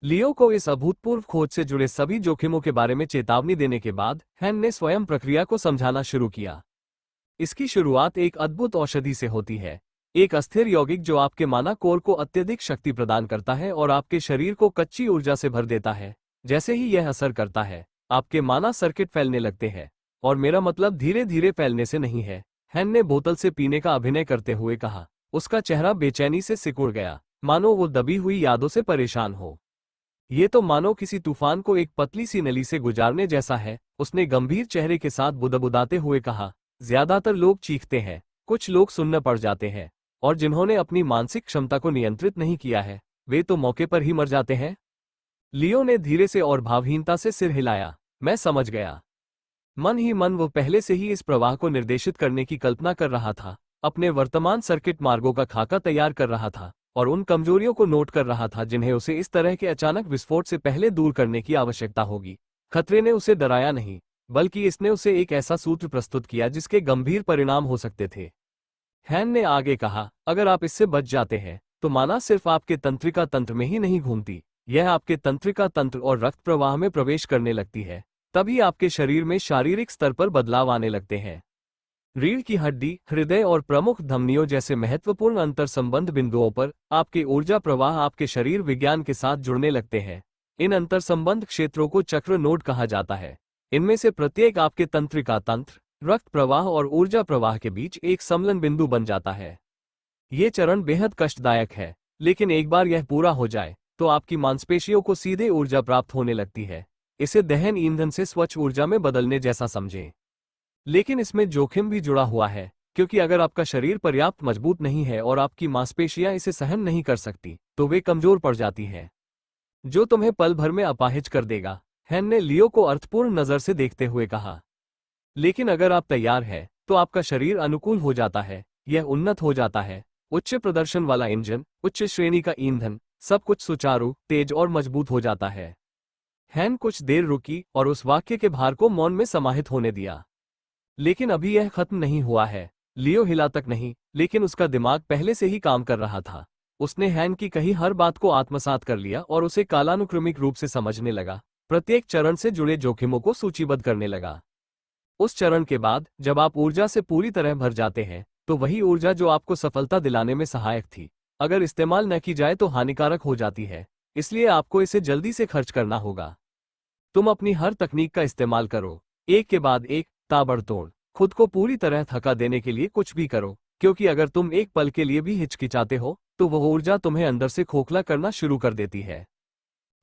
लियो को इस अभूतपूर्व खोज से जुड़े सभी जोखिमों के बारे में चेतावनी देने के बाद हैन ने स्वयं प्रक्रिया को समझाना शुरू किया। इसकी शुरुआत एक अद्भुत औषधि से होती है, एक अस्थिर यौगिक जो आपके माना कोर को अत्यधिक शक्ति प्रदान करता है और आपके शरीर को कच्ची ऊर्जा से भर देता है। जैसे ही यह असर करता है, आपके माना सर्किट फैलने लगते हैं। और मेरा मतलब धीरे धीरे फैलने से नहीं है, हैन ने बोतल से पीने का अभिनय करते हुए कहा। उसका चेहरा बेचैनी से सिकुड़ गया, मानो वो दबी हुई यादों से परेशान हो। ये तो मानो किसी तूफान को एक पतली सी नली से गुजारने जैसा है, उसने गंभीर चेहरे के साथ बुदबुदाते हुए कहा। ज्यादातर लोग चीखते हैं, कुछ लोग सुन्न पड़ जाते हैं, और जिन्होंने अपनी मानसिक क्षमता को नियंत्रित नहीं किया है, वे तो मौके पर ही मर जाते हैं। लियो ने धीरे से और भावहीनता से सिर हिलाया। मैं समझ गया। मन ही मन वो पहले से ही इस प्रवाह को निर्देशित करने की कल्पना कर रहा था, अपने वर्तमान सर्किट मार्गों का खाका तैयार कर रहा था और उन कमजोरियों को नोट कर रहा था जिन्हें उसे इस तरह के अचानक विस्फोट से पहले दूर करने की आवश्यकता होगी। खतरे ने उसे डराया नहीं, बल्कि इसने उसे एक ऐसा सूत्र प्रस्तुत किया जिसके गंभीर परिणाम हो सकते थे। हैन ने आगे कहा, अगर आप इससे बच जाते हैं तो माना सिर्फ आपके तंत्रिका तंत्र में ही नहीं घूमती, यह आपके तंत्रिका तंत्र और रक्त प्रवाह में प्रवेश करने लगती है। तभी आपके शरीर में शारीरिक स्तर पर बदलाव आने लगते हैं। रीढ़ की हड्डी, हृदय और प्रमुख धमनियों जैसे महत्वपूर्ण अंतर संबंध बिंदुओं पर आपके ऊर्जा प्रवाह आपके शरीर विज्ञान के साथ जुड़ने लगते हैं। इन अंतर संबंध क्षेत्रों को चक्र नोड कहा जाता है। इनमें से प्रत्येक आपके तंत्रिका तंत्र, रक्त प्रवाह और ऊर्जा प्रवाह के बीच एक सम्मिलन बिंदु बन जाता है। ये चरण बेहद कष्टदायक है, लेकिन एक बार यह पूरा हो जाए तो आपकी मांसपेशियों को सीधे ऊर्जा प्राप्त होने लगती है। इसे दहन ईंधन से स्वच्छ ऊर्जा में बदलने जैसा समझें। लेकिन इसमें जोखिम भी जुड़ा हुआ है, क्योंकि अगर आपका शरीर पर्याप्त मजबूत नहीं है और आपकी मांसपेशियां इसे सहन नहीं कर सकती, तो वे कमजोर पड़ जाती हैं, जो तुम्हें पल भर में अपाहिज कर देगा। हैन ने लियो को अर्थपूर्ण नजर से देखते हुए कहा। लेकिन अगर आप तैयार हैं, तो आपका शरीर अनुकूल हो जाता है, यह उन्नत हो जाता है। उच्च प्रदर्शन वाला इंजन, उच्च श्रेणी का ईंधन, सब कुछ सुचारू, तेज और मजबूत हो जाता है। हैन कुछ देर रुकी और उस वाक्य के भार को मौन में समाहित होने दिया। लेकिन अभी यह खत्म नहीं हुआ है। लियो हिला तक नहीं, लेकिन उसका दिमाग पहले से ही काम कर रहा था। उसने हैन की कही हर बात को आत्मसात कर लिया और उसे कालानुक्रमिक रूप से समझने लगा, प्रत्येक चरण से जुड़े जोखिमों को सूचीबद्ध करने लगा। उस चरण के बाद जब आप ऊर्जा से पूरी तरह भर जाते हैं, तो वही ऊर्जा जो आपको सफलता दिलाने में सहायक थी, अगर इस्तेमाल न की जाए तो हानिकारक हो जाती है। इसलिए आपको इसे जल्दी से खर्च करना होगा। तुम अपनी हर तकनीक का इस्तेमाल करो, एक के बाद एक, ताबड़तोड़। खुद को पूरी तरह थका देने के लिए कुछ भी करो, क्योंकि अगर तुम एक पल के लिए भी हिचकिचाते हो, तो वह ऊर्जा तुम्हें अंदर से खोखला करना शुरू कर देती है।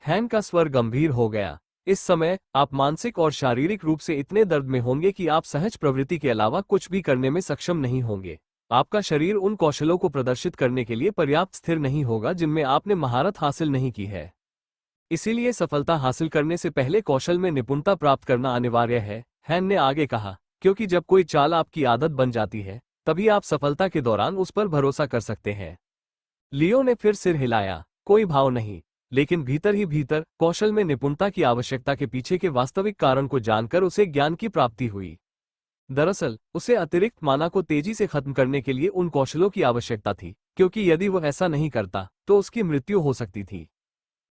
हैन का स्वर गंभीर हो गया। इस समय आप मानसिक और शारीरिक रूप से इतने दर्द में होंगे कि आप सहज प्रवृत्ति के अलावा कुछ भी करने में सक्षम नहीं होंगे। आपका शरीर उन कौशलों को प्रदर्शित करने के लिए पर्याप्त स्थिर नहीं होगा जिनमें आपने महारत हासिल नहीं की है। इसीलिए सफलता हासिल करने से पहले कौशल में निपुणता प्राप्त करना अनिवार्य है, हैन ने आगे कहा, क्योंकि जब कोई चाल आपकी आदत बन जाती है, तभी आप सफलता के दौरान उस पर भरोसा कर सकते हैं। लियो ने फिर सिर हिलाया। कोई भाव नहीं, लेकिन भीतर ही भीतर कौशल में निपुणता की आवश्यकता के पीछे के वास्तविक कारण को जानकर उसे ज्ञान की प्राप्ति हुई। दरअसल उसे अतिरिक्त माना को तेजी से खत्म करने के लिए उन कौशलों की आवश्यकता थी, क्योंकि यदि वह ऐसा नहीं करता तो उसकी मृत्यु हो सकती थी।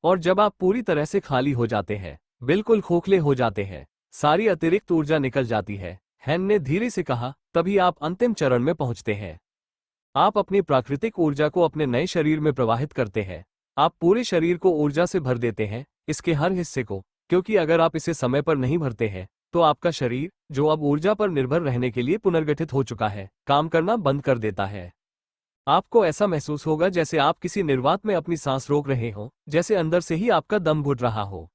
और जब आप पूरी तरह से खाली हो जाते हैं, बिल्कुल खोखले हो जाते हैं, सारी अतिरिक्त ऊर्जा निकल जाती है, हैन ने धीरे से कहा, तभी आप अंतिम चरण में पहुंचते हैं। आप अपनी प्राकृतिक ऊर्जा को अपने नए शरीर में प्रवाहित करते हैं। आप पूरे शरीर को ऊर्जा से भर देते हैं, इसके हर हिस्से को, क्योंकि अगर आप इसे समय पर नहीं भरते हैं, तो आपका शरीर, जो अब ऊर्जा पर निर्भर रहने के लिए पुनर्गठित हो चुका है, काम करना बंद कर देता है। आपको ऐसा महसूस होगा जैसे आप किसी निर्वात में अपनी सांस रोक रहे हो, जैसे अंदर से ही आपका दम घुट रहा हो।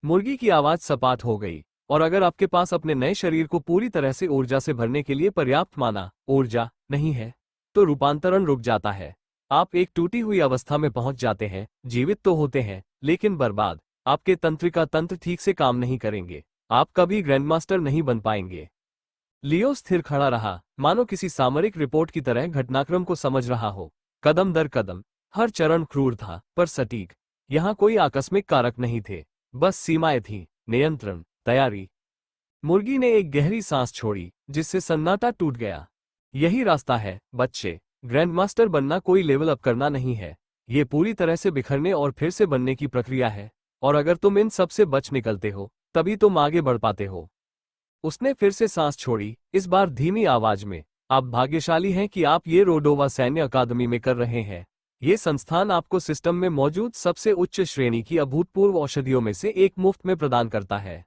मुर्गी की आवाज सपाट हो गई, और अगर आपके पास अपने नए शरीर को पूरी तरह से ऊर्जा से भरने के लिए पर्याप्त माना ऊर्जा नहीं है, तो रूपांतरण रुक जाता है। आप एक टूटी हुई अवस्था में पहुंच जाते हैं, जीवित तो होते हैं, लेकिन बर्बाद। आपके तंत्रिका तंत्र ठीक से काम नहीं करेंगे, आप कभी ग्रैंडमास्टर नहीं बन पाएंगे। लियो स्थिर खड़ा रहा, मानो किसी सामरिक रिपोर्ट की तरह घटनाक्रम को समझ रहा हो, कदम दर कदम। हर चरण क्रूर था, पर सटीक। यहाँ कोई आकस्मिक कारक नहीं थे, बस सीमाएं थीं, नियंत्रण, तैयारी। मुर्गी ने एक गहरी सांस छोड़ी, जिससे सन्नाटा टूट गया। यही रास्ता है, बच्चे। ग्रैंडमास्टर बनना कोई लेवल अप करना नहीं है, ये पूरी तरह से बिखरने और फिर से बनने की प्रक्रिया है, और अगर तुम इन सब से बच निकलते हो तभी तुम आगे बढ़ पाते हो। उसने फिर से सांस छोड़ी, इस बार धीमी आवाज में। आप भाग्यशाली हैं कि आप ये रोडोवा सैन्य अकादमी में कर रहे हैं। ये संस्थान आपको सिस्टम में मौजूद सबसे उच्च श्रेणी की अभूतपूर्व औषधियों में से एक मुफ्त में प्रदान करता है।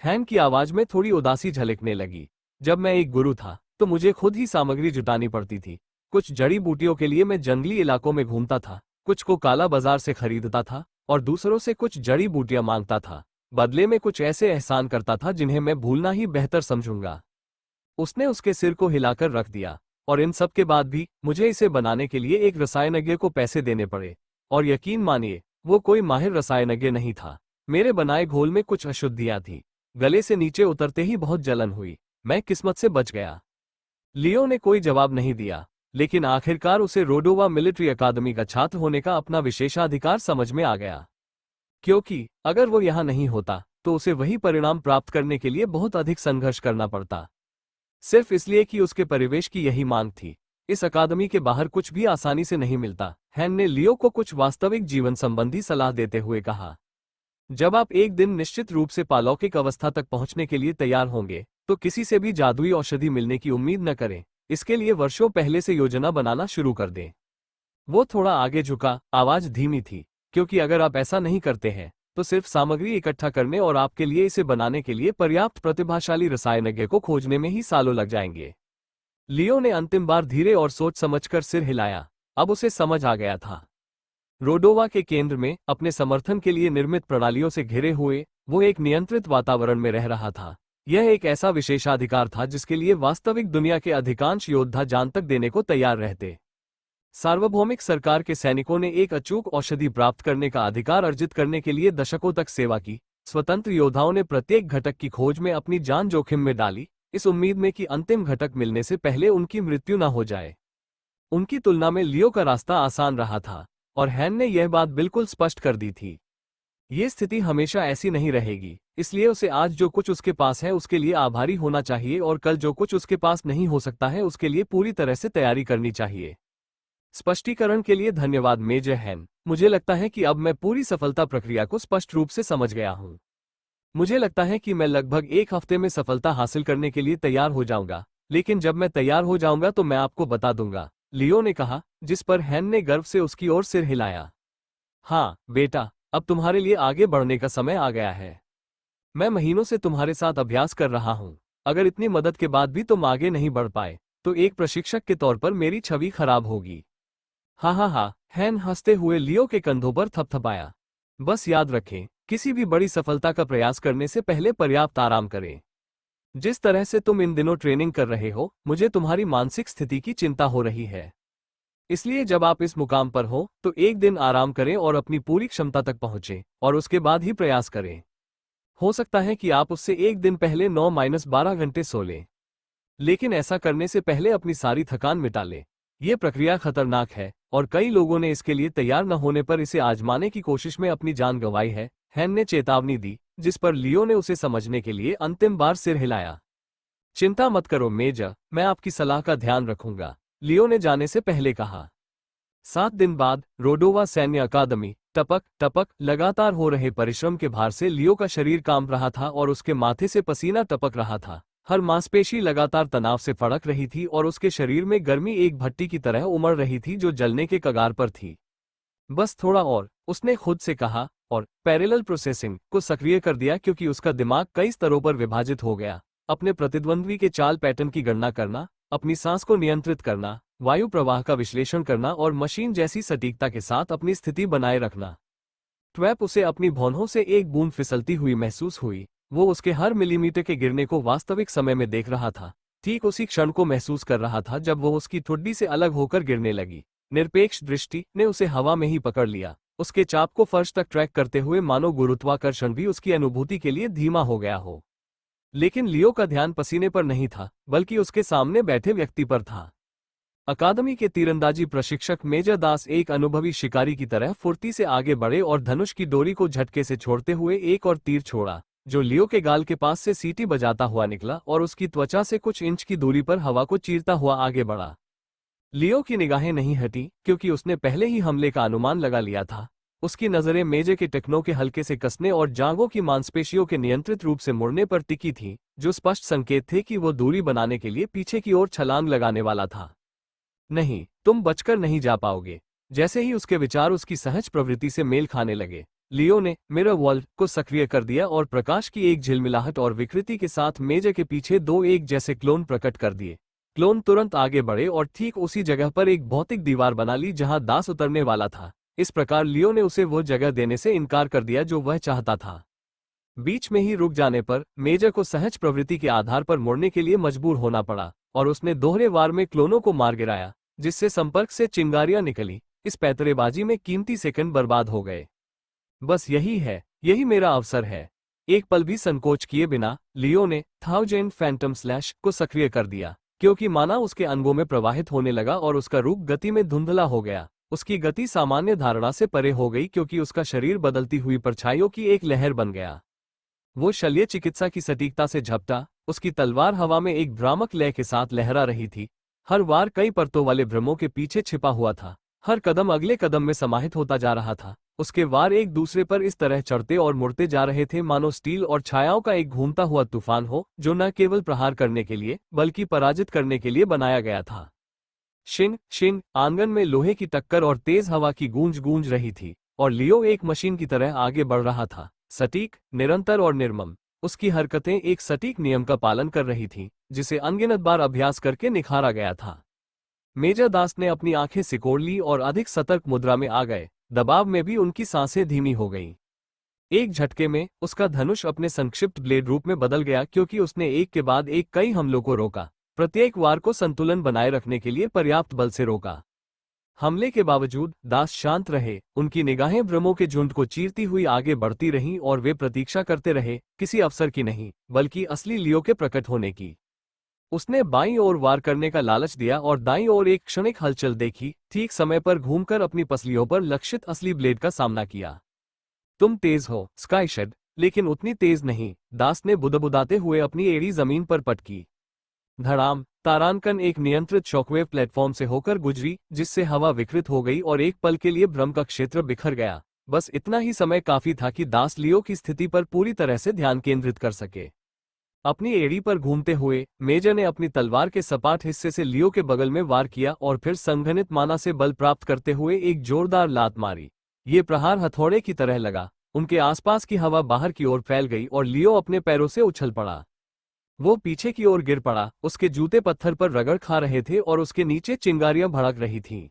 हैन की आवाज में थोड़ी उदासी झलकने लगी। जब मैं एक गुरु था तो मुझे खुद ही सामग्री जुटानी पड़ती थी। कुछ जड़ी बूटियों के लिए मैं जंगली इलाकों में घूमता था, कुछ को काला बाजार से खरीदता था और दूसरों से कुछ जड़ी बूटियां मांगता था। बदले में कुछ ऐसे एहसान करता था जिन्हें मैं भूलना ही बेहतर समझूंगा। उसने उसके सिर को हिलाकर रख दिया। और इन सब के बाद भी मुझे इसे बनाने के लिए एक रसायनज्ञ को पैसे देने पड़े। और यकीन मानिए, वो कोई माहिर रसायनज्ञ नहीं था। मेरे बनाए घोल में कुछ अशुद्धियां थी। गले से नीचे उतरते ही बहुत जलन हुई। मैं किस्मत से बच गया। लियो ने कोई जवाब नहीं दिया, लेकिन आखिरकार उसे रोडोवा मिलिट्री अकादमी का छात्र होने का अपना विशेषाधिकार समझ में आ गया। क्योंकि अगर वो यहां नहीं होता तो उसे वही परिणाम प्राप्त करने के लिए बहुत अधिक संघर्ष करना पड़ता, सिर्फ इसलिए कि उसके परिवेश की यही मांग थी। इस अकादमी के बाहर कुछ भी आसानी से नहीं मिलता। हैन ने लियो को कुछ वास्तविक जीवन संबंधी सलाह देते हुए कहा, जब आप एक दिन निश्चित रूप से पालौकिक अवस्था तक पहुंचने के लिए तैयार होंगे तो किसी से भी जादुई औषधि मिलने की उम्मीद न करें। इसके लिए वर्षों पहले से योजना बनाना शुरू कर दें। वो थोड़ा आगे झुका, आवाज धीमी थी, क्योंकि अगर आप ऐसा नहीं करते हैं तो सिर्फ सामग्री इकट्ठा करने और आपके लिए इसे बनाने के लिए पर्याप्त प्रतिभाशाली रसायनज्ञ को खोजने में ही सालों लग जाएंगे। लियो ने अंतिम बार धीरे और सोच समझकर सिर हिलाया। अब उसे समझ आ गया था। रोडोवा के केंद्र में अपने समर्थन के लिए निर्मित प्रणालियों से घिरे हुए वो एक नियंत्रित वातावरण में रह रहा था। यह एक ऐसा विशेषाधिकार था जिसके लिए वास्तविक दुनिया के अधिकांश योद्धा जान तक देने को तैयार रहते। सार्वभौमिक सरकार के सैनिकों ने एक अचूक औषधि प्राप्त करने का अधिकार अर्जित करने के लिए दशकों तक सेवा की। स्वतंत्र योद्धाओं ने प्रत्येक घटक की खोज में अपनी जान जोखिम में डाली, इस उम्मीद में कि अंतिम घटक मिलने से पहले उनकी मृत्यु न हो जाए। उनकी तुलना में लियो का रास्ता आसान रहा था, और हैन ने यह बात बिल्कुल स्पष्ट कर दी थी। ये स्थिति हमेशा ऐसी नहीं रहेगी, इसलिए उसे आज जो कुछ उसके पास है उसके लिए आभारी होना चाहिए, और कल जो कुछ उसके पास नहीं हो सकता है उसके लिए पूरी तरह से तैयारी करनी चाहिए। स्पष्टीकरण के लिए धन्यवाद मेजर हैन। मुझे लगता है कि अब मैं पूरी सफलता प्रक्रिया को स्पष्ट रूप से समझ गया हूँ। मुझे लगता है कि मैं लगभग एक हफ्ते में सफलता हासिल करने के लिए तैयार हो जाऊंगा, लेकिन जब मैं तैयार हो जाऊंगा तो मैं आपको बता दूंगा, लियो ने कहा, जिस पर हैन ने गर्व से उसकी ओर सिर हिलाया। हाँ बेटा, अब तुम्हारे लिए आगे बढ़ने का समय आ गया है। मैं महीनों से तुम्हारे साथ अभ्यास कर रहा हूँ। अगर इतनी मदद के बाद भी तुम आगे नहीं बढ़ पाए तो एक प्रशिक्षक के तौर पर मेरी छवि खराब होगी। हाँ हाँ हाँ, हैन हंसते हुए लियो के कंधों पर थपथपाया। बस याद रखें, किसी भी बड़ी सफलता का प्रयास करने से पहले पर्याप्त आराम करें। जिस तरह से तुम इन दिनों ट्रेनिंग कर रहे हो, मुझे तुम्हारी मानसिक स्थिति की चिंता हो रही है। इसलिए जब आप इस मुकाम पर हो तो एक दिन आराम करें और अपनी पूरी क्षमता तक पहुंचें, और उसके बाद ही प्रयास करें। हो सकता है कि आप उससे एक दिन पहले 9-12 घंटे सो लें, लेकिन ऐसा करने से पहले अपनी सारी थकान मिटा लें। यह प्रक्रिया खतरनाक है, और कई लोगों ने इसके लिए तैयार न होने पर इसे आजमाने की कोशिश में अपनी जान गंवाई है, हैन ने चेतावनी दी, जिस पर लियो ने उसे समझने के लिए अंतिम बार सिर हिलाया। चिंता मत करो मेजर, मैं आपकी सलाह का ध्यान रखूंगा, लियो ने जाने से पहले कहा। 7 दिन बाद रोडोवा सैन्य अकादमी। टपक टपक लगातार हो रहे परिश्रम के भार से लियो का शरीर कांप रहा था और उसके माथे से पसीना टपक रहा था। हर मांसपेशी लगातार तनाव से फड़क रही थी और उसके शरीर में गर्मी एक भट्टी की तरह उमड़ रही थी जो जलने के कगार पर थी। बस थोड़ा और, उसने खुद से कहा, और पैरेलल प्रोसेसिंग को सक्रिय कर दिया क्योंकि उसका दिमाग कई स्तरों पर विभाजित हो गया। अपने प्रतिद्वंद्वी के चाल पैटर्न की गणना करना, अपनी सांस को नियंत्रित करना, वायु प्रवाह का विश्लेषण करना और मशीन जैसी सटीकता के साथ अपनी स्थिति बनाए रखना। ट्वैप उसे अपनी भौंहों से एक बूंद फिसलती हुई महसूस हुई। वो उसके हर मिलीमीटर के गिरने को वास्तविक समय में देख रहा था, ठीक उसी क्षण को महसूस कर रहा था जब वो उसकी ठुड्डी से अलग होकर गिरने लगी। निरपेक्ष दृष्टि ने उसे हवा में ही पकड़ लिया, उसके चाप को फर्श तक ट्रैक करते हुए मानो गुरुत्वाकर्षण भी उसकी अनुभूति के लिए धीमा हो गया हो। लेकिन लियो का ध्यान पसीने पर नहीं था, बल्कि उसके सामने बैठे व्यक्ति पर था। अकादमी के तीरंदाजी प्रशिक्षक मेजर दास एक अनुभवी शिकारी की तरह फुर्ती से आगे बढ़े और धनुष की डोरी को झटके से छोड़ते हुए एक और तीर छोड़ा, जो लियो के गाल के पास से सीटी बजाता हुआ निकला और उसकी त्वचा से कुछ इंच की दूरी पर हवा को चीरता हुआ आगे बढ़ा। लियो की निगाहें नहीं हटी क्योंकि उसने पहले ही हमले का अनुमान लगा लिया था। उसकी नजरें मेजे के टखनों के हल्के से कसने और जांघों की मांसपेशियों के नियंत्रित रूप से मुड़ने पर टिकी थी, जो स्पष्ट संकेत थे कि वो दूरी बनाने के लिए पीछे की ओर छलांग लगाने वाला था। नहीं, तुम बचकर नहीं जा पाओगे। जैसे ही उसके विचार उसकी सहज प्रवृत्ति से मेल खाने लगे, लियो ने मिरर वर्ल्ड को सक्रिय कर दिया और प्रकाश की एक झिलमिलाहट और विकृति के साथ मेजे के पीछे दो एक जैसे क्लोन प्रकट कर दिए। क्लोन तुरंत आगे बढ़े और ठीक उसी जगह पर एक भौतिक दीवार बना ली जहां दास उतरने वाला था। इस प्रकार लियो ने उसे वो जगह देने से इनकार कर दिया जो वह चाहता था। बीच में ही रुक जाने पर मेजर को सहज प्रवृत्ति के आधार पर मुड़ने के लिए मजबूर होना पड़ा और उसने दोहरे वार में क्लोनों को मार गिराया, जिससे संपर्क से चिंगारियां निकली। इस पैतरेबाजी में कीमती सेकंड बर्बाद हो गए। बस यही है, यही मेरा अवसर है। एक पल भी संकोच किए बिना लियो ने थाउजेंड फैंटम स्लैश को सक्रिय कर दिया, क्योंकि माना उसके अंगों में प्रवाहित होने लगा और उसका रूप गति में धुंधला हो गया। उसकी गति सामान्य धारणा से परे हो गई क्योंकि उसका शरीर बदलती हुई परछाइयों की एक लहर बन गया। वो शल्य चिकित्सा की सटीकता से झपटा, उसकी तलवार हवा में एक भ्रामक लय के साथ लहरा रही थी। हर वार कई परतों वाले भ्रमों के पीछे छिपा हुआ था। हर कदम अगले कदम में समाहित होता जा रहा था। उसके वार एक दूसरे पर इस तरह चढ़ते और मुड़ते जा रहे थे मानो स्टील और छायाओं का एक घूमता हुआ तूफान हो, जो न केवल प्रहार करने के लिए बल्कि पराजित करने के लिए बनाया गया था। शिन शिन आंगन में लोहे की टक्कर और तेज हवा की गूंज गूंज रही थी, और लियो एक मशीन की तरह आगे बढ़ रहा था, सटीक, निरंतर और निर्मम। उसकी हरकतें एक सटीक नियम का पालन कर रही थीं, जिसे अनगिनत बार अभ्यास करके निखारा गया था। मेजर दास ने अपनी आंखें सिकोड़ ली और अधिक सतर्क मुद्रा में आ गए। दबाव में भी उनकी सांसें धीमी हो गईं। एक झटके में उसका धनुष अपने संक्षिप्त ब्लेड रूप में बदल गया, क्योंकि उसने एक के बाद एक कई हमलों को रोका, प्रत्येक वार को संतुलन बनाए रखने के लिए पर्याप्त बल से रोका। हमले के बावजूद दास शांत रहे। उनकी निगाहें भ्रमों के झुंड को चीरती हुई आगे बढ़ती रहीं और वे प्रतीक्षा करते रहे, किसी अवसर की नहीं, बल्कि असली लियो के प्रकट होने की। उसने बाईं ओर वार करने का लालच दिया और दाईं ओर एक क्षणिक हलचल देखी, ठीक समय पर घूमकर अपनी पसलियों पर लक्षित असली ब्लेड का सामना किया। तुम तेज हो, स्काईशेड, लेकिन उतनी तेज नहीं, दास ने बुदबुदाते हुए अपनी एड़ी जमीन पर पटकी। धड़ाम, तारांकन एक नियंत्रित शॉकवेव प्लेटफॉर्म से होकर गुजरी, जिससे हवा विकृत हो गई और एक पल के लिए भ्रम का क्षेत्र बिखर गया। बस इतना ही समय काफी था कि दास लियो की स्थिति पर पूरी तरह से ध्यान केंद्रित कर सके। अपनी एड़ी पर घूमते हुए मेजर ने अपनी तलवार के सपाट हिस्से से लियो के बगल में वार किया और फिर संघनित माना से बल प्राप्त करते हुए एक जोरदार लात मारी। ये प्रहार हथौड़े की तरह लगा। उनके आसपास की हवा बाहर की ओर फैल गई और लियो अपने पैरों से उछल पड़ा। वो पीछे की ओर गिर पड़ा। उसके जूते पत्थर पर रगड़ खा रहे थे और उसके नीचे चिंगारियां भड़क रही थीं।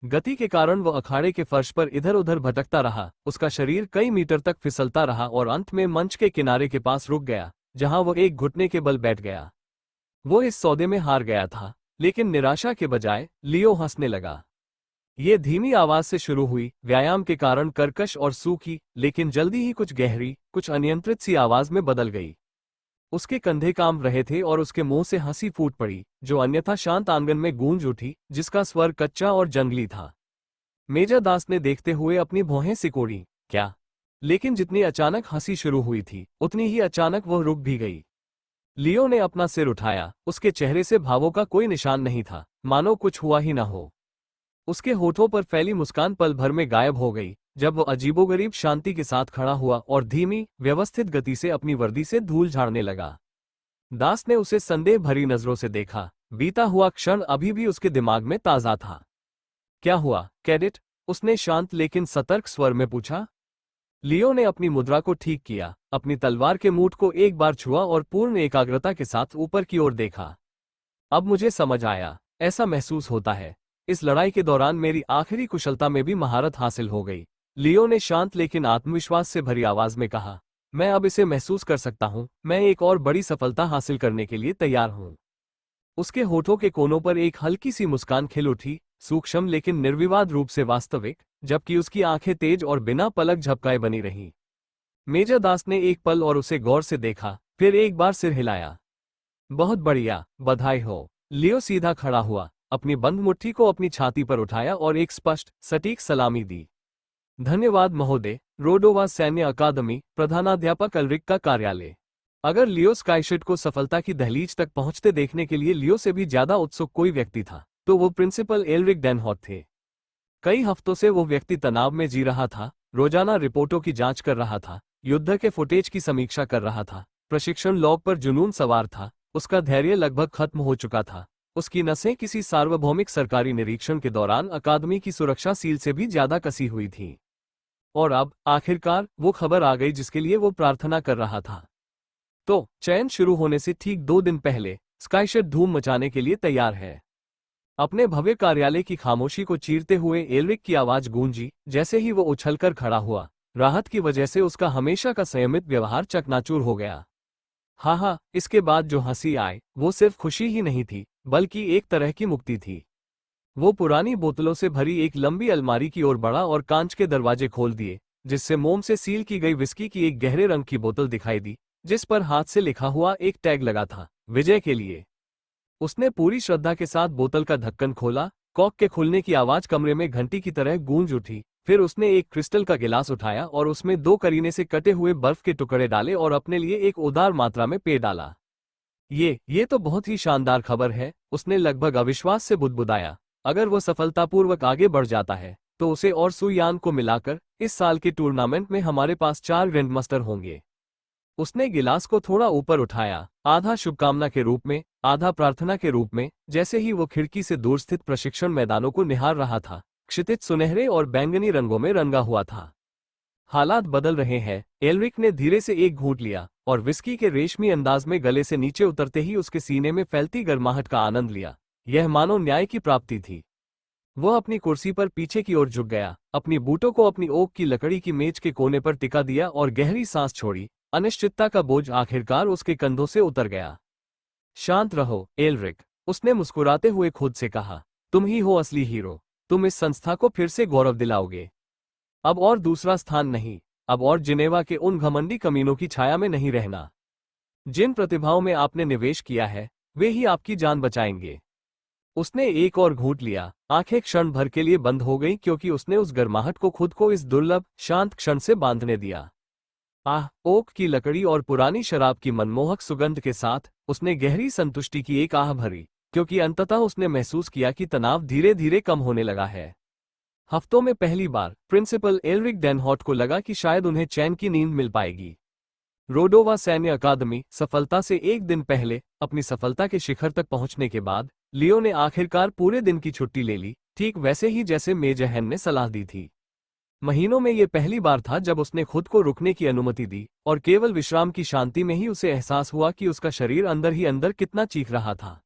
गति के कारण वो अखाड़े के फर्श पर इधर उधर भटकता रहा। उसका शरीर कई मीटर तक फिसलता रहा और अंत में मंच के किनारे के पास रुक गया, जहां वो एक घुटने के बल बैठ गया। वो इस सौदे में हार गया था, लेकिन निराशा के बजाय लियो हंसने लगा। ये धीमी आवाज से शुरू हुई, व्यायाम के कारण कर्कश और सूखी, लेकिन जल्दी ही कुछ गहरी, कुछ अनियंत्रित सी आवाज में बदल गई। उसके कंधे कांप रहे थे और उसके मुंह से हंसी फूट पड़ी, जो अन्यथा शांत आंगन में गूंज उठी, जिसका स्वर कच्चा और जंगली था। मेजर दास ने देखते हुए अपनी भौहें सिकोड़ी। क्या? लेकिन जितनी अचानक हंसी शुरू हुई थी, उतनी ही अचानक वह रुक भी गई। लियो ने अपना सिर उठाया। उसके चेहरे से भावों का कोई निशान नहीं था, मानो कुछ हुआ ही न हो। उसके होठों पर फैली मुस्कान पल भर में गायब हो गई, जब वो अजीबोगरीब शांति के साथ खड़ा हुआ और धीमी, व्यवस्थित गति से अपनी वर्दी से धूल झाड़ने लगा। दास ने उसे संदेह भरी नजरों से देखा। बीता हुआ क्षण अभी भी उसके दिमाग में ताजा था। क्या हुआ, कैडेट? उसने शांत लेकिन सतर्क स्वर में पूछा। लियो ने अपनी मुद्रा को ठीक किया, अपनी तलवार के मूठ को एक बार छुआ और पूर्ण एकाग्रता के साथ ऊपर की ओर देखा। अब मुझे समझ आया, ऐसा महसूस होता है। इस लड़ाई के दौरान मेरी आखिरी कुशलता में भी महारत हासिल हो गई। लियो ने शांत लेकिन आत्मविश्वास से भरी आवाज में कहा, मैं अब इसे महसूस कर सकता हूं। मैं एक और बड़ी सफलता हासिल करने के लिए तैयार हूं। उसके होठों के कोनों पर एक हल्की सी मुस्कान खिल उठी, सूक्ष्म लेकिन निर्विवाद रूप से वास्तविक, जबकि उसकी आंखें तेज और बिना पलक झपकाए बनी रहीं। मेजर दास ने एक पल और उसे गौर से देखा, फिर एक बार सिर हिलाया। बहुत बढ़िया, बधाई हो। लियो सीधा खड़ा हुआ, अपनी बंद मुट्ठी को अपनी छाती पर उठाया और एक स्पष्ट, सटीक सलामी दी। धन्यवाद महोदय। रोडोवा सैन्य अकादमी, प्रधानाध्यापक अल्रिक का कार्यालय। अगर लियो स्काईशेड को सफलता की दहलीज तक पहुंचते देखने के लिए लियो से भी ज्यादा उत्सुक कोई व्यक्ति था, तो वो प्रिंसिपल एल्रिक डेनहॉट थे। कई हफ्तों से वो व्यक्ति तनाव में जी रहा था, रोजाना रिपोर्टों की जांच कर रहा था, युद्ध के फुटेज की समीक्षा कर रहा था, प्रशिक्षण लॉग पर जुनून सवार था। उसका धैर्य लगभग खत्म हो चुका था। उसकी नसें किसी सार्वभौमिक सरकारी निरीक्षण के दौरान अकादमी की सुरक्षा सील से भी ज्यादा कसी हुई थी। और अब आखिरकार वो खबर आ गई जिसके लिए वो प्रार्थना कर रहा था। तो चयन शुरू होने से ठीक 2 दिन पहले स्काईशेड धूम मचाने के लिए तैयार है। अपने भव्य कार्यालय की खामोशी को चीरते हुए एल्रिक की आवाज गूंजी। जैसे ही वो उछलकर खड़ा हुआ, राहत की वजह से उसका हमेशा का संयमित व्यवहार चकनाचूर हो गया। हाँ, इसके बाद जो हंसी आई वो सिर्फ खुशी ही नहीं थी, बल्कि एक तरह की मुक्ति थी। वो पुरानी बोतलों से भरी एक लंबी अलमारी की ओर बढ़ा और कांच के दरवाजे खोल दिए, जिससे मोम से सील की गई विस्की की एक गहरे रंग की बोतल दिखाई दी, जिस पर हाथ से लिखा हुआ एक टैग लगा था, विजय के लिए। उसने पूरी श्रद्धा के साथ बोतल का ढक्कन खोला। कॉक के खुलने की आवाज कमरे में घंटी की तरह गूंज उठी। फिर उसने एक क्रिस्टल का गिलास उठाया और उसमें 2 करीने से कटे हुए बर्फ के टुकड़े डाले और अपने लिए एक उदार मात्रा में पेय डाला। ये तो बहुत ही शानदार खबर है, उसने लगभग अविश्वास से बुदबुदाया। अगर वो सफलतापूर्वक आगे बढ़ जाता है, तो उसे और सुयान को मिलाकर इस साल के टूर्नामेंट में हमारे पास 4 ग्रैंडमास्टर होंगे। उसने गिलास को थोड़ा ऊपर उठाया, आधा शुभकामना के रूप में, आधा प्रार्थना के रूप में। जैसे ही वो खिड़की से दूर स्थित प्रशिक्षण मैदानों को निहार रहा था, क्षितिज सुनहरे और बैंगनी रंगों में रंगा हुआ था। हालात बदल रहे हैं। एल्रिक ने धीरे से एक घूंट लिया और विस्की के रेशमी अंदाज में गले से नीचे उतरते ही उसके सीने में फैलती गर्माहट का आनंद लिया। यह मानो न्याय की प्राप्ति थी। वह अपनी कुर्सी पर पीछे की ओर झुक गया, अपनी बूटों को अपनी ओक की लकड़ी की मेज के कोने पर टिका दिया और गहरी सांस छोड़ी। अनिश्चितता का बोझ आखिरकार उसके कंधों से उतर गया। शांत रहो एल्रिक, उसने मुस्कुराते हुए खुद से कहा। तुम ही हो असली हीरो। तुम इस संस्था को फिर से गौरव दिलाओगे। अब और दूसरा स्थान नहीं, अब और जिनेवा के उन घमंडी कमीनों की छाया में नहीं रहना। जिन प्रतिभाओं में आपने निवेश किया है, वे ही आपकी जान बचाएंगे। उसने एक और घूंट लिया। आंखें क्षण भर के लिए बंद हो गईं क्योंकि उसने उस गर्माहट को खुद को इस दुर्लभ शांत क्षण से बांधने दिया। ओक की लकड़ी और पुरानी शराब की मनमोहक सुगंध के साथ उसने गहरी संतुष्टि की एक आह भरी, क्योंकि अंततः उसने महसूस किया कि तनाव धीरे धीरे कम होने लगा है। हफ्तों में पहली बार प्रिंसिपल एल्रिक डेनहॉट को लगा कि शायद उन्हें चैन की नींद मिल पाएगी। रोडोवा सैन्य अकादमी सफलता से एक दिन पहले अपनी सफलता के शिखर तक पहुंचने के बाद लियो ने आखिरकार पूरे दिन की छुट्टी ले ली, ठीक वैसे ही जैसे मेजर हैन ने सलाह दी थी। महीनों में ये पहली बार था जब उसने खुद को रुकने की अनुमति दी, और केवल विश्राम की शांति में ही उसे एहसास हुआ कि उसका शरीर अंदर ही अंदर कितना चीख रहा था।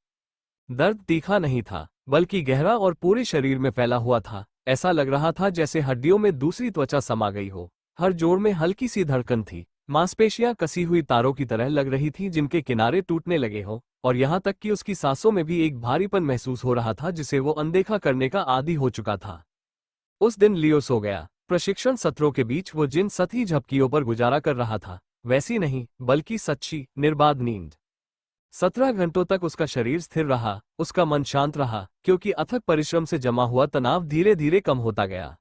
दर्द तीखा नहीं था, बल्कि गहरा और पूरे शरीर में फैला हुआ था। ऐसा लग रहा था जैसे हड्डियों में दूसरी त्वचा समा गई हो। हर जोड़ में हल्की सी धड़कन थी। मांसपेशियां कसी हुई तारों की तरह लग रही थी जिनके किनारे टूटने लगे हो, और यहाँ तक कि उसकी सांसों में भी एक भारीपन महसूस हो रहा था जिसे वो अनदेखा करने का आदी हो चुका था। उस दिन लियो सो गया। प्रशिक्षण सत्रों के बीच वो जिन सतही झपकियों पर गुजारा कर रहा था, वैसी नहीं, बल्कि सच्ची निर्बाध नींद। 17 घंटों तक उसका शरीर स्थिर रहा, उसका मन शांत रहा, क्योंकि अथक परिश्रम से जमा हुआ तनाव धीरे धीरे कम होता गया।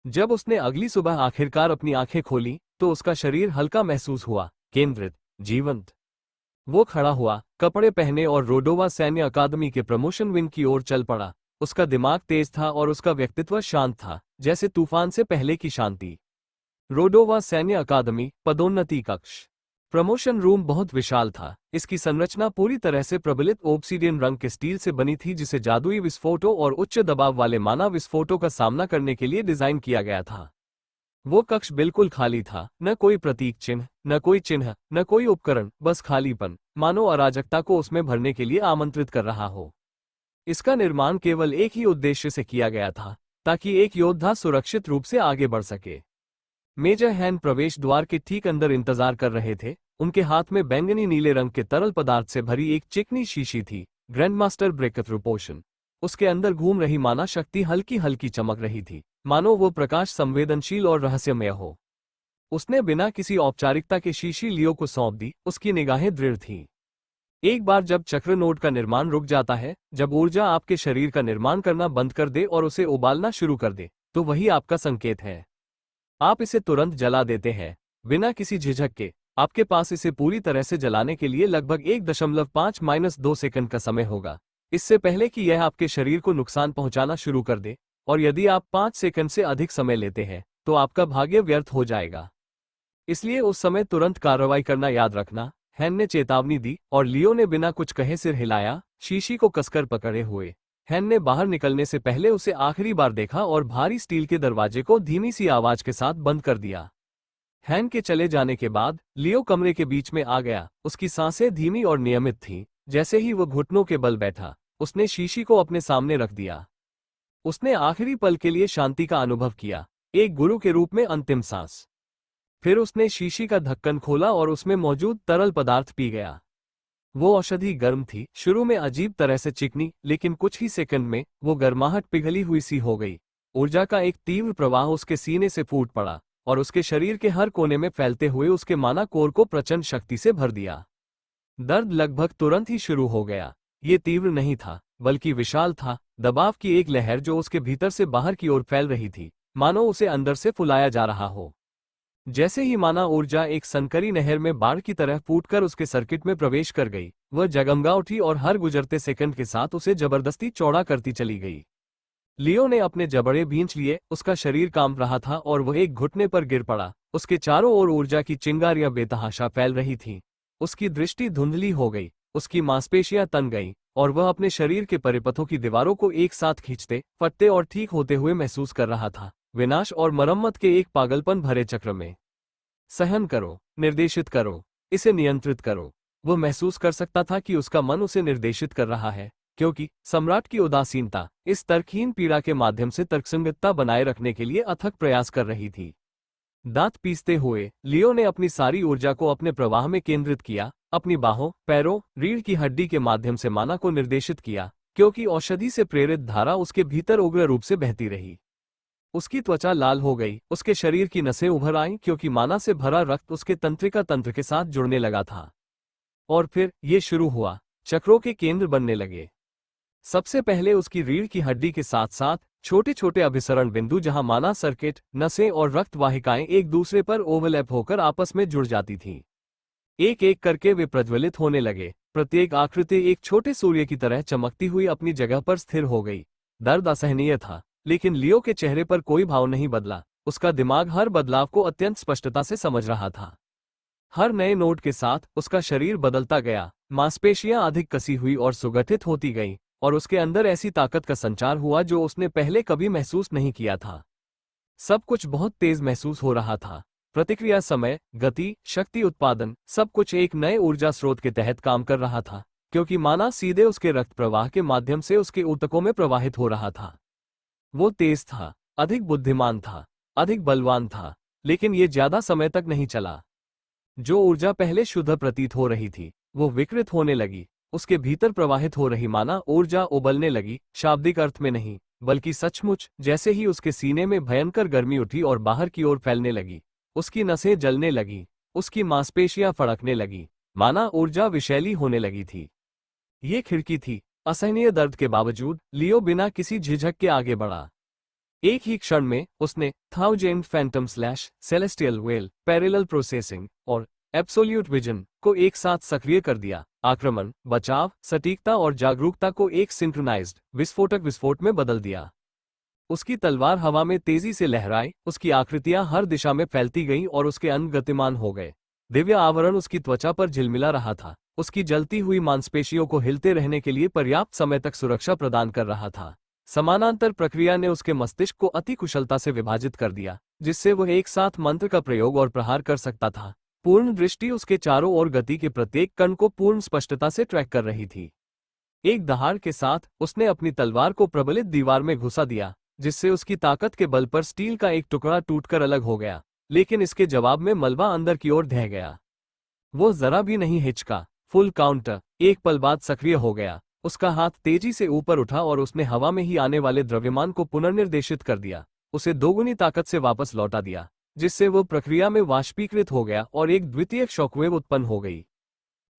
जब उसने अगली सुबह आखिरकार अपनी आंखें खोली, तो उसका शरीर हल्का महसूस हुआ, केंद्रित, जीवंत। वो खड़ा हुआ, कपड़े पहने और रोडोवा सैन्य अकादमी के प्रमोशन विंग की ओर चल पड़ा। उसका दिमाग तेज था और उसका व्यक्तित्व शांत था, जैसे तूफान से पहले की शांति। रोडोवा सैन्य अकादमी पदोन्नति कक्ष। प्रमोशन रूम बहुत विशाल था। इसकी संरचना पूरी तरह से प्रबलित ओब्सिडियन रंग के स्टील से बनी थी, जिसे जादुई विस्फोटों और उच्च दबाव वाले मानव विस्फोटों का सामना करने के लिए डिजाइन किया गया था। वो कक्ष बिल्कुल खाली था, न कोई प्रतीक चिन्ह, न कोई चिन्ह, न कोई उपकरण, बस खालीपन, मानो अराजकता को उसमें भरने के लिए आमंत्रित कर रहा हो। इसका निर्माण केवल एक ही उद्देश्य से किया गया था, ताकि एक योद्धा सुरक्षित रूप से आगे बढ़ सके। मेजर हैन प्रवेश द्वार के ठीक अंदर इंतजार कर रहे थे। उनके हाथ में बैंगनी नीले रंग के तरल पदार्थ से भरी एक चिकनी शीशी थी, ग्रैंडमास्टर ब्रेकथ्रू पोशन। उसके अंदर घूम रही माना शक्ति हल्की हल्की चमक रही थी, मानो वो प्रकाश संवेदनशील और रहस्यमय हो। उसने बिना किसी औपचारिकता के शीशी लियो को सौंप दी। उसकी निगाहें दृढ़ थीं। एक बार जब चक्र नोड का निर्माण रुक जाता है, जब ऊर्जा आपके शरीर का निर्माण करना बंद कर दे और उसे उबालना शुरू कर दे, तो वही आपका संकेत है। आप इसे तुरंत जला देते हैं, बिना किसी झिझक के। आपके पास इसे पूरी तरह से जलाने के लिए लगभग 1.5-2 सेकंड का समय होगा। इससे पहले कि यह आपके शरीर को नुकसान पहुंचाना शुरू कर दे, और यदि आप 5 सेकंड से अधिक समय लेते हैं तो आपका भाग्य व्यर्थ हो जाएगा। इसलिए उस समय तुरंत कार्रवाई करना याद रखना, हैन ने चेतावनी दी और लियो ने बिना कुछ कहे सिर हिलाया, शीशी को कसकर पकड़े हुए। हैन ने बाहर निकलने से पहले उसे आखिरी बार देखा और भारी स्टील के दरवाजे को धीमी सी आवाज के साथ बंद कर दिया। हैन के चले जाने के बाद लियो कमरे के बीच में आ गया। उसकी सांसें धीमी और नियमित थीं। जैसे ही वो घुटनों के बल बैठा, उसने शीशी को अपने सामने रख दिया। उसने आखिरी पल के लिए शांति का अनुभव किया, एक गुरु के रूप में अंतिम सांस। फिर उसने शीशी का ढक्कन खोला और उसमें मौजूद तरल पदार्थ पी गया। वो औषधि गर्म थी, शुरू में अजीब तरह से चिकनी, लेकिन कुछ ही सेकंड में वो गर्माहट पिघली हुई सी हो गई। ऊर्जा का एक तीव्र प्रवाह उसके सीने से फूट पड़ा और उसके शरीर के हर कोने में फैलते हुए उसके माना कोर को प्रचंड शक्ति से भर दिया। दर्द लगभग तुरंत ही शुरू हो गया। ये तीव्र नहीं था, बल्कि विशाल था, दबाव की एक लहर जो उसके भीतर से बाहर की ओर फैल रही थी, मानो उसे अंदर से फुलाया जा रहा हो। जैसे ही माना ऊर्जा एक सनकरी नहर में बाढ़ की तरह फूटकर उसके सर्किट में प्रवेश कर गई, वह जगमगा उठी और हर गुजरते सेकंड के साथ उसे जबरदस्ती चौड़ा करती चली गई। लियो ने अपने जबड़े भींच लिए, उसका शरीर कांप रहा था और वह एक घुटने पर गिर पड़ा। उसके चारों ओर ऊर्जा की चिंगारियां बेतहाशा फैल रही थीं। उसकी दृष्टि धुंधली हो गई, उसकी मांसपेशियां तन गईं और वह अपने शरीर के परिपथों की दीवारों को एक साथ खींचते, फटते और ठीक होते हुए महसूस कर रहा था, विनाश और मरम्मत के एक पागलपन भरे चक्र में। सहन करो, निर्देशित करो, इसे नियंत्रित करो। वह महसूस कर सकता था कि उसका मन उसे निर्देशित कर रहा है, क्योंकि सम्राट की उदासीनता इस तर्कहीन पीड़ा के माध्यम से तर्कसंगतता बनाए रखने के लिए अथक प्रयास कर रही थी। दांत पीसते हुए लियो ने अपनी सारी ऊर्जा को अपने प्रवाह में केंद्रित किया, अपनी बाहों, पैरों, रीढ़ की हड्डी के माध्यम से माना को निर्देशित किया, क्योंकि औषधि से प्रेरित धारा उसके भीतर उग्र रूप से बहती रही। उसकी त्वचा लाल हो गई, उसके शरीर की नसें उभर आईं, क्योंकि माना से भरा रक्त उसके तंत्रिका तंत्र के साथ जुड़ने लगा था। और फिर ये शुरू हुआ, चक्रों के केंद्र बनने लगे। सबसे पहले उसकी रीढ़ की हड्डी के साथ साथ छोटे छोटे अभिसरण बिंदु, जहां माना सर्किट, नसें और रक्त वाहिकाएं एक दूसरे पर ओवरलैप होकर आपस में जुड़ जाती थीं। एक एक करके वे प्रज्वलित होने लगे, प्रत्येक आकृति एक छोटे सूर्य की तरह चमकती हुई अपनी जगह पर स्थिर हो गई। दर्द असहनीय था, लेकिन लियो के चेहरे पर कोई भाव नहीं बदला। उसका दिमाग हर बदलाव को अत्यंत स्पष्टता से समझ रहा था। हर नए नोट के साथ उसका शरीर बदलता गया, मांसपेशियां अधिक कसी हुई और सुगठित होती गईं, और उसके अंदर ऐसी ताकत का संचार हुआ जो उसने पहले कभी महसूस नहीं किया था। सब कुछ बहुत तेज महसूस हो रहा था। प्रतिक्रिया समय, गति, शक्ति उत्पादन, सब कुछ एक नए ऊर्जा स्रोत के तहत काम कर रहा था, क्योंकि माना सीधे उसके रक्त प्रवाह के माध्यम से उसके ऊतकों में प्रवाहित हो रहा था। वो तेज था, अधिक बुद्धिमान था, अधिक बलवान था, लेकिन ये ज्यादा समय तक नहीं चला। जो ऊर्जा पहले शुद्ध प्रतीत हो रही थी, वो विकृत होने लगी। उसके भीतर प्रवाहित हो रही माना ऊर्जा उबलने लगी, शाब्दिक अर्थ में नहीं, बल्कि सचमुच। जैसे ही उसके सीने में भयंकर गर्मी उठी और बाहर की ओर फैलने लगी, उसकी नसें जलने लगी, उसकी मांसपेशियां फड़कने लगी, माना ऊर्जा विषैली होने लगी थी। ये खिड़की थी। असहनीय दर्द के बावजूद लियो बिना किसी झिझक के आगे बढ़ा। एक ही क्षण में उसने thousand Phantom slash, celestial well, parallel processing और एब्सोल्यूट विजन को एक साथ सक्रिय कर दिया। आक्रमण, बचाव, सटीकता और जागरूकता को एक सिंक्रोनाइज्ड विस्फोटक विस्फोट में बदल दिया। उसकी तलवार हवा में तेजी से लहराई, उसकी आकृतियां हर दिशा में फैलती गईं और उसके अंग गतिमान हो गए। दिव्य आवरण उसकी त्वचा पर झिलमिला रहा था, उसकी जलती हुई मांसपेशियों को हिलते रहने के लिए पर्याप्त समय तक सुरक्षा प्रदान कर रहा था। समानांतर प्रक्रिया ने उसके मस्तिष्क को अति कुशलता से विभाजित कर दिया, जिससे वह एक साथ मंत्र का प्रयोग और प्रहार कर सकता था। पूर्ण दृष्टि उसके चारों ओर गति के प्रत्येक कण को पूर्ण स्पष्टता से ट्रैक कर रही थी। एक दहाड़ के साथ उसने अपनी तलवार को प्रबलित दीवार में घुसा दिया, जिससे उसकी ताकत के बल पर स्टील का एक टुकड़ा टूटकर अलग हो गया, लेकिन इसके जवाब में मलबा अंदर की ओर ढह गया। वो जरा भी नहीं हिचका। फुल काउंटर एक पल बाद सक्रिय हो गया। उसका हाथ तेजी से ऊपर उठा और उसने हवा में ही आने वाले द्रव्यमान को पुनर्निर्देशित कर दिया, उसे दोगुनी ताकत से वापस लौटा दिया, जिससे वो प्रक्रिया में वाष्पीकृत हो गया और एक द्वितीय शॉकवेव उत्पन्न हो गई।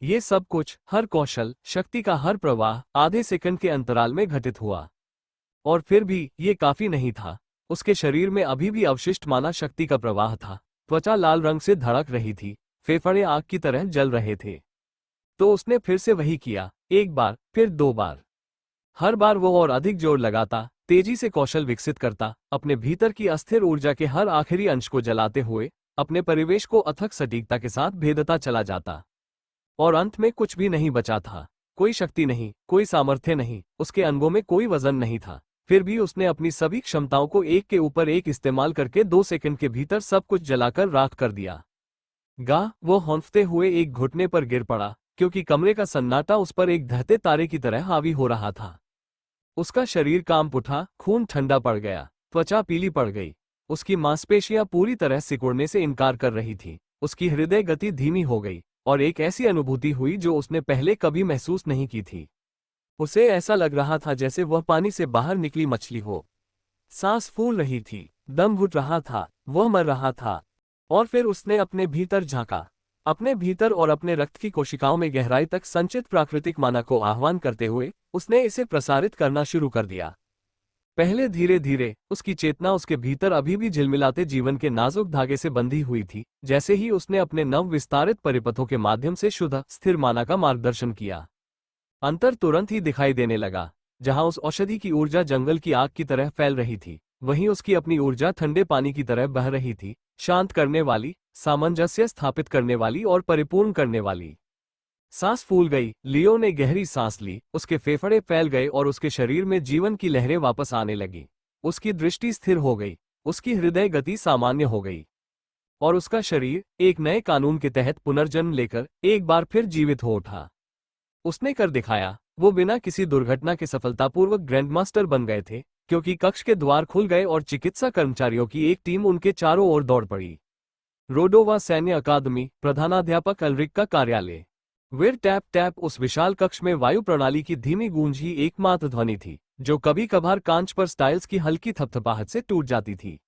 ये सब कुछ, हर कौशल, शक्ति का हर प्रवाह आधे सेकंड के अंतराल में घटित हुआ। और फिर भी ये काफी नहीं था। उसके शरीर में अभी भी अवशिष्ट माना शक्ति का प्रवाह था। त्वचा लाल रंग से धड़क रही थी, फेफड़े आग की तरह जल रहे थे। तो उसने फिर से वही किया, एक बार, फिर 2 बार। हर बार वो और अधिक जोर लगाता, तेजी से कौशल विकसित करता, अपने भीतर की अस्थिर ऊर्जा के हर आखिरी अंश को जलाते हुए अपने परिवेश को अथक सटीकता के साथ भेदता चला जाता। और अंत में कुछ भी नहीं बचा था। कोई शक्ति नहीं, कोई सामर्थ्य नहीं, उसके अंगों में कोई वजन नहीं था। फिर भी उसने अपनी सभी क्षमताओं को एक के ऊपर एक इस्तेमाल करके 2 सेकंड के भीतर सब कुछ जलाकर राख कर दिया। वो हौंफते हुए एक घुटने पर गिर पड़ा, क्योंकि कमरे का सन्नाटा उस पर एक ढहते तारे की तरह हावी हो रहा था। उसका शरीर कांप उठा, खून ठंडा पड़ गया, त्वचा पीली पड़ गई, उसकी मांसपेशियां पूरी तरह सिकुड़ने से इनकार कर रही थी, उसकी हृदय गति धीमी हो गई, और एक ऐसी अनुभूति हुई जो उसने पहले कभी महसूस नहीं की थी। उसे ऐसा लग रहा था जैसे वह पानी से बाहर निकली मछली हो। सांस फूल रही थी, दम घुट रहा था, वह मर रहा था। और फिर उसने अपने भीतर झांका, अपने भीतर और अपने रक्त की कोशिकाओं में गहराई तक संचित प्राकृतिक माना को आह्वान करते हुए उसने इसे प्रसारित करना शुरू कर दिया। पहले धीरे धीरे उसकी चेतना उसके भीतर अभी भी झिलमिलाते जीवन के नाजुक धागे से बंधी हुई थी। जैसे ही उसने अपने नव विस्तारित परिपथों के माध्यम से शुद्ध स्थिर माना का मार्गदर्शन किया, अंतर तुरंत ही दिखाई देने लगा। जहां उस औषधि की ऊर्जा जंगल की आग की तरह फैल रही थी, वहीं उसकी अपनी ऊर्जा ठंडे पानी की तरह बह रही थी, शांत करने वाली, सामंजस्य स्थापित करने वाली और परिपूर्ण करने वाली। सांस फूल गई, लियो ने गहरी सांस ली, उसके फेफड़े फैल गए और उसके शरीर में जीवन की लहरें वापस आने लगी। उसकी दृष्टि स्थिर हो गई, उसकी हृदय गति सामान्य हो गई, और उसका शरीर एक नए कानून के तहत पुनर्जन्म लेकर एक बार फिर जीवित हो उठा। उसने कर दिखाया। वो बिना किसी दुर्घटना के सफलतापूर्वक ग्रैंडमास्टर बन गए थे, क्योंकि कक्ष के द्वार खुल गए और चिकित्सा कर्मचारियों की एक टीम उनके चारों ओर दौड़ पड़ी। रोडोवा सैन्य अकादमी, प्रधानाध्यापक अल्रिक का कार्यालय। विर टैप टैप। उस विशाल कक्ष में वायु प्रणाली की धीमी गूंज ही एकमात्र ध्वनि थी, जो कभी कभार कांच पर स्टाइल्स की हल्की थपथपाहट से टूट जाती थी।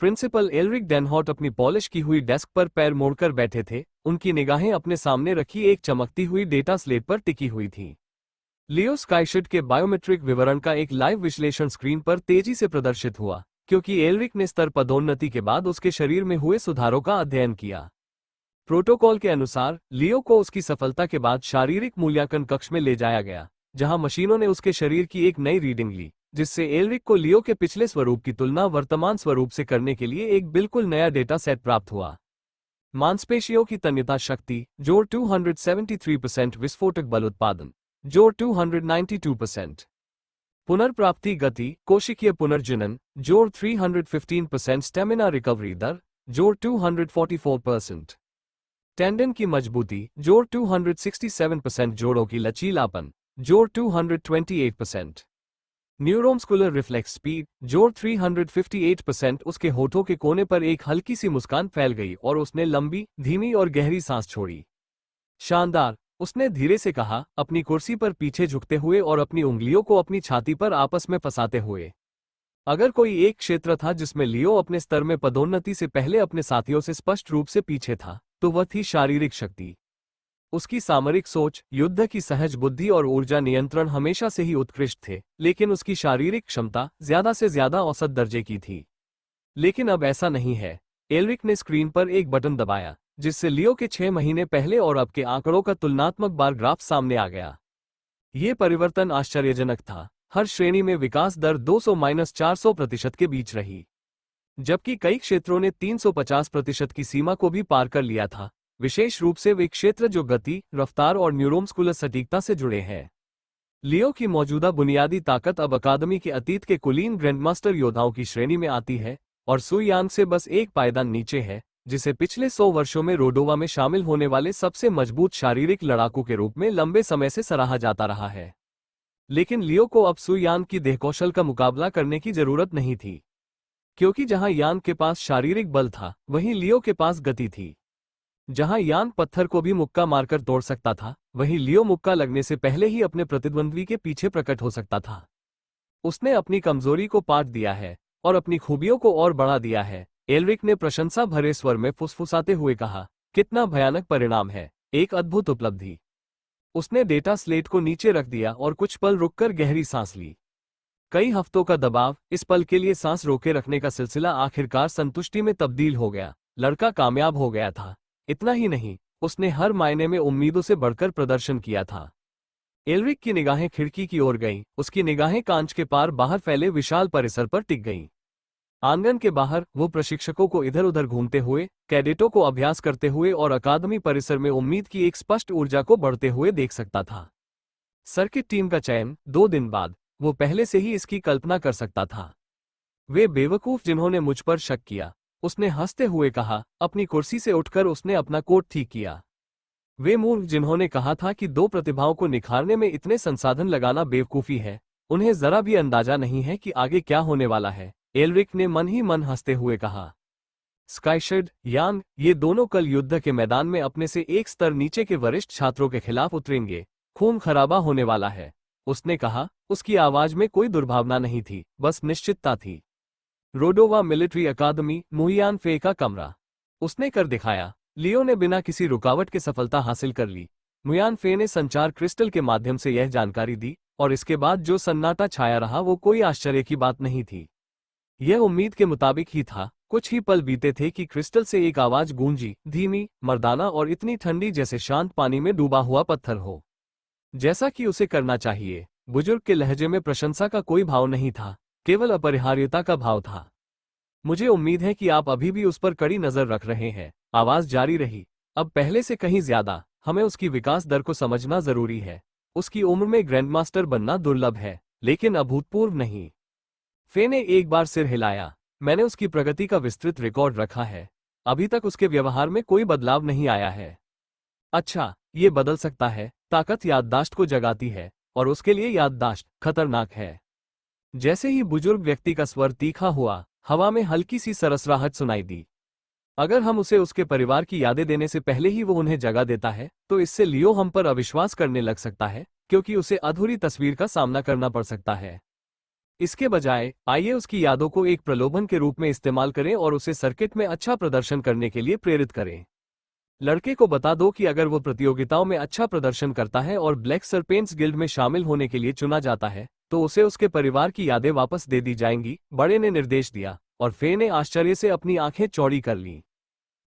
प्रिंसिपल एल्रिक डेनहॉट अपनी पॉलिश की हुई डेस्क पर पैर मोड़कर बैठे थे, उनकी निगाहें अपने सामने रखी एक चमकती हुई डेटा स्लेट पर टिकी हुई थीं। लियो स्काईशिट के बायोमेट्रिक विवरण का एक लाइव विश्लेषण स्क्रीन पर तेजी से प्रदर्शित हुआ, क्योंकि एल्रिक ने स्तर पदोन्नति के बाद उसके शरीर में हुए सुधारों का अध्ययन किया। प्रोटोकॉल के अनुसार लियो को उसकी सफलता के बाद शारीरिक मूल्यांकन कक्ष में ले जाया गया, जहां मशीनों ने उसके शरीर की एक नई रीडिंग ली, जिससे एल्रिक को लियो के पिछले स्वरूप की तुलना वर्तमान स्वरूप से करने के लिए एक बिल्कुल नया डेटा सेट प्राप्त हुआ। मांसपेशियों की तन्यता शक्ति जोड़ 273%, विस्फोटक बल उत्पादन जोड़ 292%, पुनर्प्राप्ति गति कोशिकीय पुनर्जनन जोड़ 315%, स्टेमिना रिकवरी दर जोड़ 244%, टेंडन की मजबूती जोड़ 267%, जोड़ों की लचीलापन जोड़ 228%, न्यूरोमस्कुलर रिफ्लेक्स स्पीड जोड़ 358%। उसके होठों के कोने पर एक हल्की सी मुस्कान फैल गई और उसने लंबी, धीमी और गहरी सांस छोड़ी। शानदार, उसने धीरे से कहा, अपनी कुर्सी पर पीछे झुकते हुए और अपनी उंगलियों को अपनी छाती पर आपस में फंसाते हुए। अगर कोई एक क्षेत्र था जिसमें लियो अपने स्तर में पदोन्नति से पहले अपने साथियों से स्पष्ट रूप से पीछे था, तो वह थी शारीरिक शक्ति। उसकी सामरिक सोच, युद्ध की सहज बुद्धि और ऊर्जा नियंत्रण हमेशा से ही उत्कृष्ट थे, लेकिन उसकी शारीरिक क्षमता ज्यादा से ज्यादा औसत दर्जे की थी। लेकिन अब ऐसा नहीं है। एल्रिक ने स्क्रीन पर एक बटन दबाया, जिससे लियो के 6 महीने पहले और अब के आंकड़ों का तुलनात्मक बार ग्राफ सामने आ गया। ये परिवर्तन आश्चर्यजनक था। हर श्रेणी में विकास दर 200-400% के बीच रही, जबकि कई क्षेत्रों ने 350% की सीमा को भी पार कर लिया था, विशेष रूप से वे क्षेत्र जो गति, रफ्तार और न्यूरोमस्कुलर सटीकता से जुड़े हैं। लियो की मौजूदा बुनियादी ताकत अब अकादमी के अतीत के कुलीन ग्रैंडमास्टर योद्धाओं की श्रेणी में आती है, और सुई यांग से बस एक पायदान नीचे है, जिसे पिछले 100 वर्षों में रोडोवा में शामिल होने वाले सबसे मजबूत शारीरिक लड़ाकू के रूप में लंबे समय से सराहा जाता रहा है। लेकिन लियो को अब सुई यांग की देहकौशल का मुकाबला करने की जरूरत नहीं थी, क्योंकि जहां यांग के पास शारीरिक बल था, वहीं लियो के पास गति थी। जहां यांग पत्थर को भी मुक्का मारकर तोड़ सकता था, वहीं लियो मुक्का लगने से पहले ही अपने प्रतिद्वंद्वी के पीछे प्रकट हो सकता था। उसने अपनी कमजोरी को पाट दिया है और अपनी खूबियों को और बढ़ा दिया है, एल्रिक ने प्रशंसा भरे स्वर में फुसफुसाते हुए कहा। कितना भयानक परिणाम है, एक अद्भुत उपलब्धि। उसने डेटा स्लेट को नीचे रख दिया और कुछ पल रुककर गहरी सांस ली। कई हफ्तों का दबाव, इस पल के लिए सांस रोके रखने का सिलसिला आखिरकार संतुष्टि में तब्दील हो गया। लड़का कामयाब हो गया था। इतना ही नहीं, उसने हर मायने में उम्मीदों से बढ़कर प्रदर्शन किया था। एल्रिक की निगाहें खिड़की की ओर गईं, उसकी निगाहें कांच के पार बाहर फैले विशाल परिसर पर टिक गईं। आंगन के बाहर वो प्रशिक्षकों को इधर उधर घूमते हुए, कैडेटों को अभ्यास करते हुए और अकादमी परिसर में उम्मीद की एक स्पष्ट ऊर्जा को बढ़ते हुए देख सकता था। सर्किट टीम का चयन 2 दिन बाद, वो पहले से ही इसकी कल्पना कर सकता था। वे बेवकूफ जिन्होंने मुझ पर शक किया, उसने हंसते हुए कहा। अपनी कुर्सी से उठकर उसने अपना कोट ठीक किया। वे मूर्ख जिन्होंने कहा था कि 2 प्रतिभाओं को निखारने में इतने संसाधन लगाना बेवकूफी है, उन्हें जरा भी अंदाजा नहीं है कि आगे क्या होने वाला है, एल्रिक ने मन ही मन हंसते हुए कहा। स्काईशर्ड, यांग, ये दोनों कल युद्ध के मैदान में अपने से एक स्तर नीचे के वरिष्ठ छात्रों के खिलाफ उतरेंगे। खून खराबा होने वाला है, उसने कहा। उसकी आवाज में कोई दुर्भावना नहीं थी, बस निश्चितता थी। रोडोवा मिलिट्री अकादमी, मुहियान फे का कमरा। उसने कर दिखाया। लियो ने बिना किसी रुकावट के सफलता हासिल कर ली। मुयान फे ने संचार क्रिस्टल के माध्यम से यह जानकारी दी, और इसके बाद जो सन्नाटा छाया रहा वो कोई आश्चर्य की बात नहीं थी। यह उम्मीद के मुताबिक ही था। कुछ ही पल बीते थे कि क्रिस्टल से एक आवाज गूंजी, धीमी, मर्दाना और इतनी ठंडी जैसे शांत पानी में डूबा हुआ पत्थर हो। जैसा कि उसे करना चाहिए। बुजुर्ग के लहजे में प्रशंसा का कोई भाव नहीं था, केवल अपरिहार्यता का भाव था। मुझे उम्मीद है कि आप अभी भी उस पर कड़ी नजर रख रहे हैं, आवाज जारी रही। अब पहले से कहीं ज्यादा, हमें उसकी विकास दर को समझना जरूरी है। उसकी उम्र में ग्रैंडमास्टर बनना दुर्लभ है, लेकिन अभूतपूर्व नहीं। फे ने एक बार सिर हिलाया। मैंने उसकी प्रगति का विस्तृत रिकॉर्ड रखा है। अभी तक उसके व्यवहार में कोई बदलाव नहीं आया है। अच्छा, ये बदल सकता है। ताकत याददाश्त को जगाती है, और उसके लिए याददाश्त खतरनाक है। जैसे ही बुजुर्ग व्यक्ति का स्वर तीखा हुआ, हवा में हल्की सी सरसराहट सुनाई दी। अगर हम उसे उसके परिवार की यादें देने से पहले ही वो उन्हें जगा देता है, तो इससे लियो हम पर अविश्वास करने लग सकता है, क्योंकि उसे अधूरी तस्वीर का सामना करना पड़ सकता है। इसके बजाय, आइए उसकी यादों को एक प्रलोभन के रूप में इस्तेमाल करें और उसे सर्किट में अच्छा प्रदर्शन करने के लिए प्रेरित करें। लड़के को बता दो कि अगर वो प्रतियोगिताओं में अच्छा प्रदर्शन करता है और ब्लैक सरपेंट्स गिल्ड में शामिल होने के लिए चुना जाता है, तो उसे उसके परिवार की यादें वापस दे दी जाएंगी, बड़े ने निर्देश दिया, और फे ने आश्चर्य से अपनी आंखें चौड़ी कर लीं।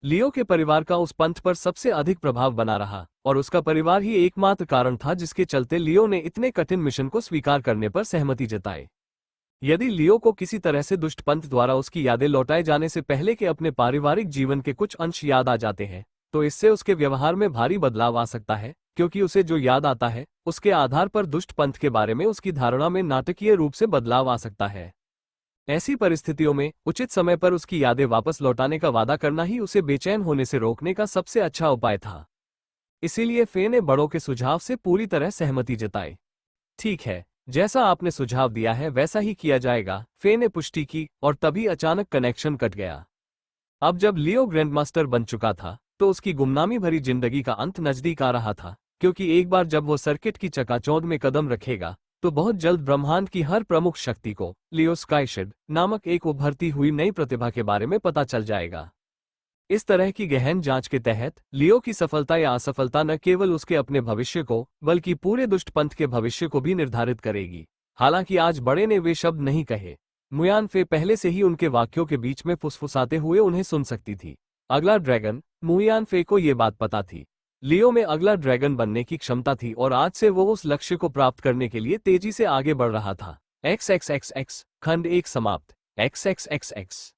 लियो के परिवार का उस पंथ पर सबसे अधिक प्रभाव बना रहा, और उसका परिवार ही एकमात्र कारण था जिसके चलते लियो ने इतने कठिन मिशन को स्वीकार करने पर सहमति जताई। यदि लियो को किसी तरह से दुष्ट पंथ द्वारा उसकी यादें लौटाए जाने से पहले के अपने पारिवारिक जीवन के कुछ अंश याद आ जाते हैं, तो इससे उसके व्यवहार में भारी बदलाव आ सकता है, क्योंकि उसे जो याद आता है, उसके आधार पर दुष्ट पंथ के बारे में उसकी धारणा में नाटकीय रूप से बदलाव आ सकता है। ऐसी परिस्थितियों में उचित समय पर उसकी यादें वापस लौटाने का वादा करना ही उसे बेचैन होने से रोकने का सबसे अच्छा उपाय था। इसीलिए फे ने बड़ों के सुझाव से पूरी तरह सहमति जताई। ठीक है, जैसा आपने सुझाव दिया है वैसा ही किया जाएगा, फे ने पुष्टि की, और तभी अचानक कनेक्शन कट गया। अब जब लियो ग्रैंडमास्टर बन चुका था, तो उसकी गुमनामी भरी जिंदगी का अंत नजदीक आ रहा था, क्योंकि एक बार जब वो सर्किट की चकाचौंध में कदम रखेगा, तो बहुत जल्द ब्रह्मांड की हर प्रमुख शक्ति को लियो स्काईशर्ड नामक एक उभरती हुई नई प्रतिभा के बारे में पता चल जाएगा। इस तरह की गहन जांच के तहत लियो की सफलता या असफलता न केवल उसके अपने भविष्य को, बल्कि पूरे दुष्ट पंथ के भविष्य को भी निर्धारित करेगी। हालांकि आज बड़े ने वे शब्द नहीं कहे। मुयान फे पहले से ही उनके वाक्यों के बीच में फुसफुसाते हुए उन्हें सुन सकती थी। अगला ड्रैगन, मुयान फे को ये बात पता थी। लियो में अगला ड्रैगन बनने की क्षमता थी, और आज से वो उस लक्ष्य को प्राप्त करने के लिए तेजी से आगे बढ़ रहा था। XXXX खंड 1 समाप्त। XXXX